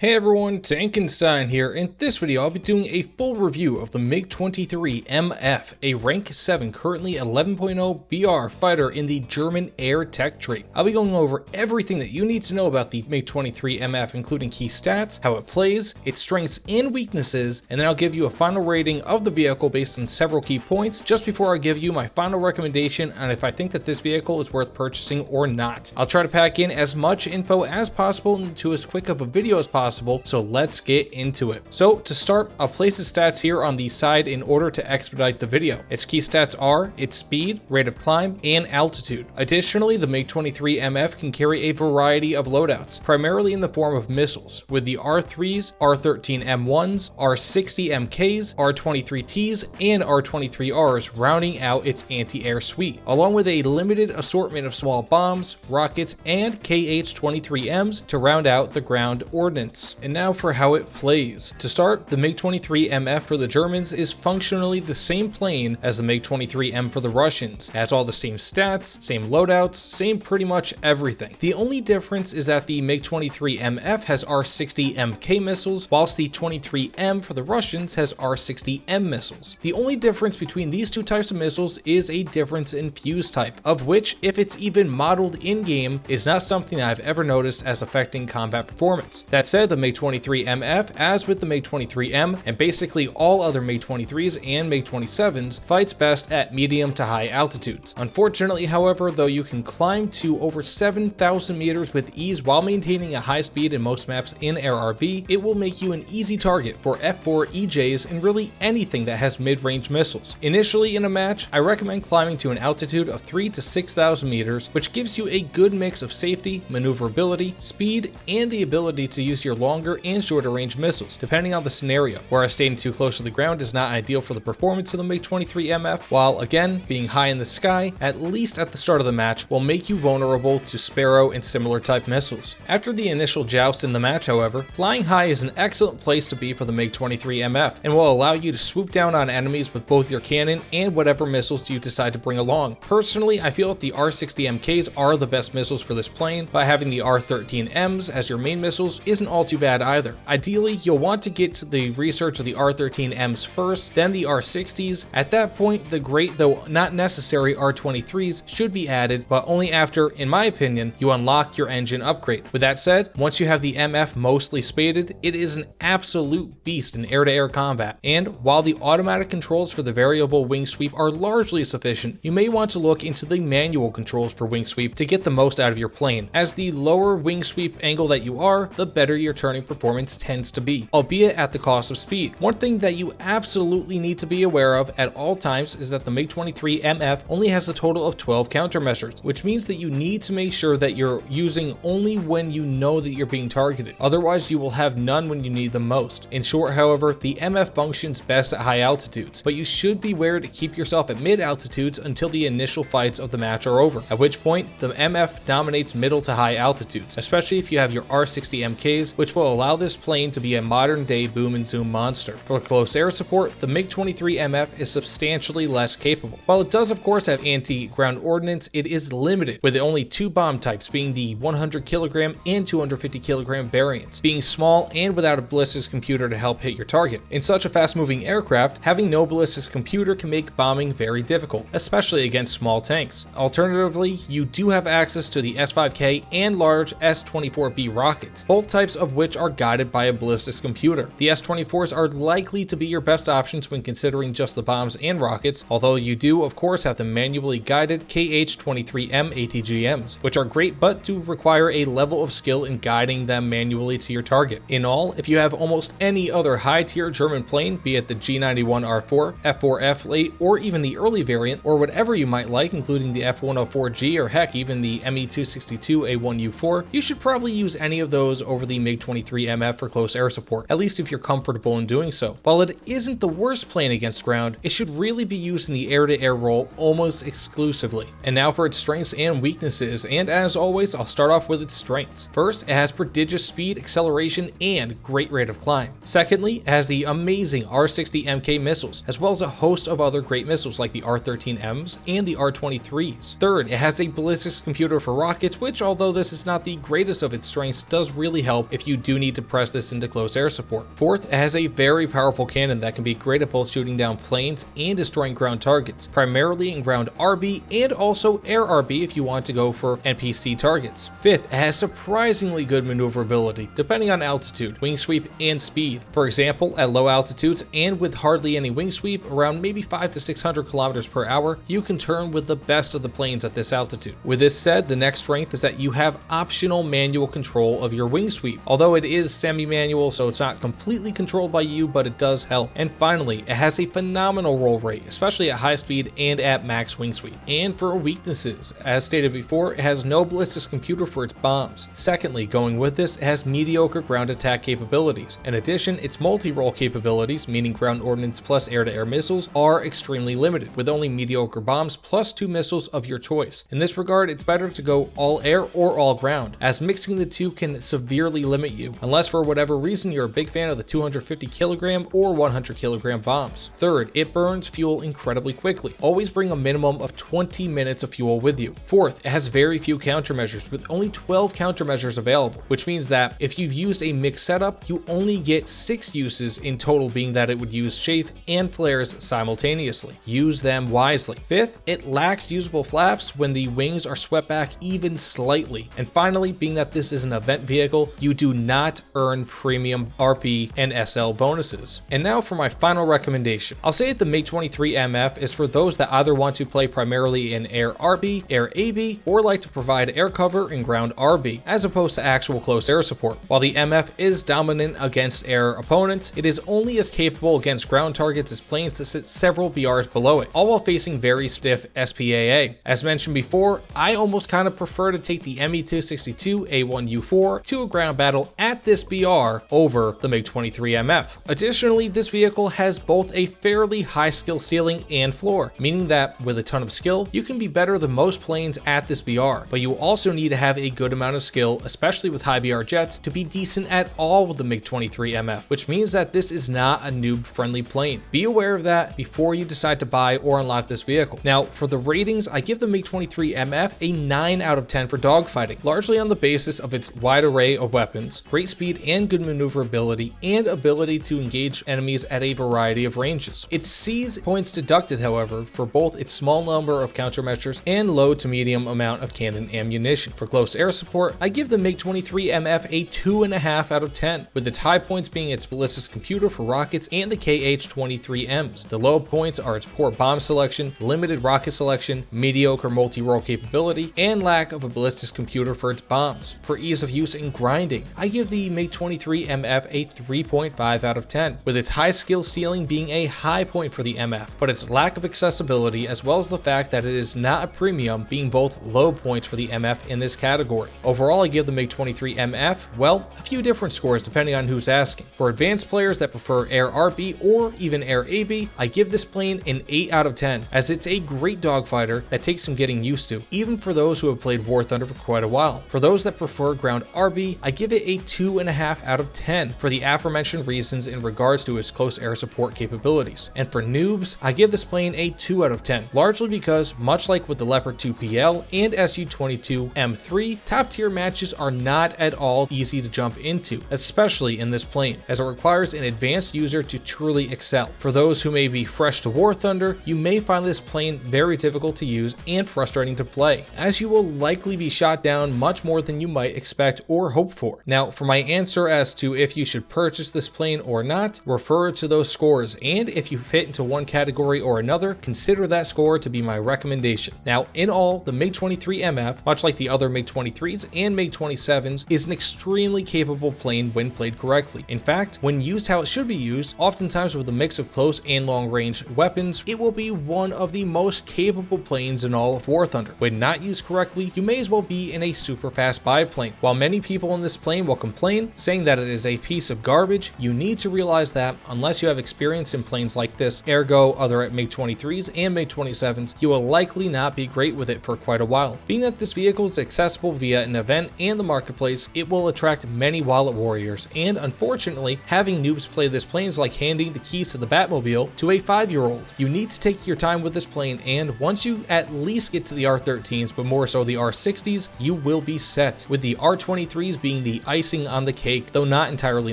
Hey everyone, Tankenstein here. In this video, I'll be doing a full review of the MiG-23MF, a rank 7, currently 11.0 BR fighter in the German air tech tree. I'll be going over everything that you need to know about the MiG-23MF, including key stats, how it plays, its strengths and weaknesses, and then I'll give you a final rating of the vehicle based on several key points, just before I give you my final recommendation on if I think that this vehicle is worth purchasing or not. I'll try to pack in as much info as possible into as quick of a video as possible. So let's get into it. So to start, I'll place the stats here on the side in order to expedite the video. Its key stats are its speed, rate of climb, and altitude. Additionally, the MiG-23MF can carry a variety of loadouts, primarily in the form of missiles, with the R3s, R13M1s, R60MKs, R23Ts, and R23Rs rounding out its anti-air suite, along with a limited assortment of small bombs, rockets, and KH-23Ms to round out the ground ordnance. And now for how it plays. To start, the MiG-23MF for the Germans is functionally the same plane as the MiG-23M for the Russians. It has all the same stats, same loadouts, same pretty much everything. The only difference is that the MiG-23MF has R60MK missiles, whilst the 23M for the Russians has R60M missiles. The only difference between these two types of missiles is a difference in fuse type, of which, if it's even modeled in-game, is not something I've ever noticed as affecting combat performance. That said, the MiG-23MF, as with the MiG-23M and basically all other MiG-23s and MiG-27s, fights best at medium to high altitudes. Unfortunately, however, though you can climb to over 7,000 meters with ease while maintaining a high speed in most maps in AirRB, it will make you an easy target for F4 EJs and really anything that has mid-range missiles. Initially in a match, I recommend climbing to an altitude of 3,000 to 6,000 meters, which gives you a good mix of safety, maneuverability, speed, and the ability to use your longer and shorter range missiles, depending on the scenario, whereas staying too close to the ground is not ideal for the performance of the MiG-23MF, while again, being high in the sky, at least at the start of the match, will make you vulnerable to Sparrow and similar type missiles. After the initial joust in the match, however, flying high is an excellent place to be for the MiG-23MF, and will allow you to swoop down on enemies with both your cannon and whatever missiles you decide to bring along. Personally, I feel that the R60MKs are the best missiles for this plane, but having the R13Ms as your main missiles isn't all too bad either. Ideally, you'll want to get to the research of the R13Ms first, then the R60s. At that point, the great, though not necessary, R23s should be added, but only after, in my opinion, you unlock your engine upgrade. With that said, once you have the MF mostly spaded, it is an absolute beast in air-to-air combat, and while the automatic controls for the variable wing sweep are largely sufficient, you may want to look into the manual controls for wing sweep to get the most out of your plane, as the lower wing sweep angle that you are, the better your turning performance tends to be, albeit at the cost of speed. One thing that you absolutely need to be aware of at all times is that the MiG-23MF only has a total of 12 countermeasures, which means that you need to make sure that you're using only when you know that you're being targeted. Otherwise, you will have none when you need them most. In short, however, the MF functions best at high altitudes, but you should beware to keep yourself at mid altitudes until the initial fights of the match are over, at which point the MF dominates middle to high altitudes, especially if you have your R60MKs, which will allow this plane to be a modern day boom and zoom monster. For close air support, the MiG-23MF is substantially less capable. While it does of course have anti-ground ordnance, it is limited, with only two bomb types being the 100 kilogram and 250 kilogram variants, being small and without a ballistics computer to help hit your target. In such a fast moving aircraft, having no ballistics computer can make bombing very difficult, especially against small tanks. Alternatively, you do have access to the S5K and large S24B rockets, both types of which are guided by a ballistics computer. The S24s are likely to be your best options when considering just the bombs and rockets, although you do of course have the manually guided KH-23M ATGMs, which are great but do require a level of skill in guiding them manually to your target. In all, if you have almost any other high tier German plane, be it the G91R4, F4F8, or even the early variant, or whatever you might like, including the F104G or heck even the ME262A1U4, you should probably use any of those over the MiG-23MF for close air support, at least if you're comfortable in doing so. While it isn't the worst plane against ground, it should really be used in the air-to-air role almost exclusively. And now for its strengths and weaknesses, and as always, I'll start off with its strengths. First, it has prodigious speed, acceleration, and great rate of climb. Secondly, it has the amazing R60MK missiles, as well as a host of other great missiles like the R13Ms and the R23s. Third, it has a ballistics computer for rockets, which although this is not the greatest of its strengths, does really help if if you do need to press this into close air support. Fourth, it has a very powerful cannon that can be great at both shooting down planes and destroying ground targets, primarily in ground RB and also air RB if you want to go for NPC targets. Fifth, it has surprisingly good maneuverability, depending on altitude, wing sweep, and speed. For example, at low altitudes and with hardly any wing sweep, around maybe 500 to 600 kilometers per hour, you can turn with the best of the planes at this altitude. With this said, the next strength is that you have optional manual control of your wing sweep, although it is semi-manual, so it's not completely controlled by you, but it does help. And finally, it has a phenomenal roll rate, especially at high speed and at max wing sweep. And for weaknesses, as stated before, it has no ballistics computer for its bombs. Secondly, going with this, it has mediocre ground attack capabilities. In addition, its multi-role capabilities, meaning ground ordnance plus air-to-air missiles, are extremely limited, with only mediocre bombs plus 2 missiles of your choice. In this regard, it's better to go all air or all ground, as mixing the two can severely limit you, unless for whatever reason you're a big fan of the 250 kilogram or 100 kilogram bombs. Third, it burns fuel incredibly quickly. Always bring a minimum of 20 minutes of fuel with you. Fourth, it has very few countermeasures, with only 12 countermeasures available, which means that if you've used a mixed setup, you only get 6 uses in total, being that it would use chafe and flares simultaneously. Use them wisely. Fifth, it lacks usable flaps when the wings are swept back even slightly. And finally, being that this is an event vehicle, you do not earn premium RP and SL bonuses. And now for my final recommendation. I'll say that the MiG-23MF is for those that either want to play primarily in air RB, air AB, or like to provide air cover in ground RB, as opposed to actual close air support. While the MF is dominant against air opponents, it is only as capable against ground targets as planes that sit several BRs below it, all while facing very stiff SPAA. As mentioned before, I almost kind of prefer to take the ME-262 A1U4 to a ground battle at this BR over the MiG-23MF. Additionally, this vehicle has both a fairly high skill ceiling and floor, meaning that with a ton of skill, you can be better than most planes at this BR, but you also need to have a good amount of skill, especially with high BR jets, to be decent at all with the MiG-23MF, which means that this is not a noob-friendly plane. Be aware of that before you decide to buy or unlock this vehicle. Now, for the ratings, I give the MiG-23MF a 9 out of 10 for dogfighting, largely on the basis of its wide array of weapons, great speed and good maneuverability, and ability to engage enemies at a variety of ranges. It sees points deducted, however, for both its small number of countermeasures and low to medium amount of cannon ammunition. For close air support, I give the MiG-23MF a 2.5 out of 10, with its high points being its ballistics computer for rockets and the KH-23Ms. The low points are its poor bomb selection, limited rocket selection, mediocre multi-role capability, and lack of a ballistics computer for its bombs. For ease of use in grinding, I give the MiG-23MF a 3.5 out of 10, with its high skill ceiling being a high point for the MF, but its lack of accessibility as well as the fact that it is not a premium being both low points for the MF in this category. Overall, I give the MiG-23MF, well, a few different scores depending on who's asking. For advanced players that prefer air RB or even air AB, I give this plane an 8 out of 10, as it's a great dogfighter that takes some getting used to, even for those who have played WarThunder for quite a while. For those that prefer ground RB, I give it a 2.5 out of 10 for the aforementioned reasons in regards to its close air support capabilities. And for noobs, I give this plane a 2 out of 10, largely because, much like with the Leopard 2PL and Su-22M3, top tier matches are not at all easy to jump into, especially in this plane, as it requires an advanced user to truly excel. For those who may be fresh to WarThunder, you may find this plane very difficult to use and frustrating to play, as you will likely be shot down much more than you might expect or hope for. Now, for my answer as to if you should purchase this plane or not, refer to those scores, and if you fit into one category or another, consider that score to be my recommendation. Now, in all, the MiG-23MF, much like the other MiG-23s and MiG-27s, is an extremely capable plane when played correctly. In fact, when used how it should be used, oftentimes with a mix of close and long range weapons, it will be one of the most capable planes in all of WarThunder. When not used correctly, you may as well be in a super fast biplane. While many people in this plane will complain, saying that it is a piece of garbage, you need to realize that unless you have experience in planes like this, ergo other MiG-23s and MiG-27s, you will likely not be great with it for quite a while. Being that this vehicle is accessible via an event and the marketplace, it will attract many wallet warriors, and unfortunately, having noobs play this plane is like handing the keys to the Batmobile to a 5-year-old. You need to take your time with this plane, and once you at least get to the R13s, but more so the R60s, you will be set, with the R23s being the icing on the cake, though not entirely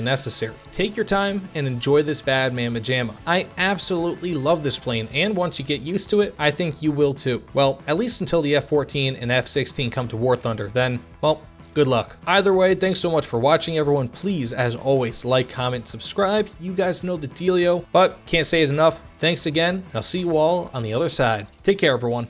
necessary. Take your time and enjoy this bad mamma jamma. I absolutely love this plane, and once you get used to it, I think you will too. Well, at least until the F-14 and F-16 come to WarThunder, then, well, good luck. Either way, thanks so much for watching, everyone. Please, as always, like, comment, subscribe. You guys know the dealio, but can't say it enough. Thanks again, and I'll see you all on the other side. Take care, everyone.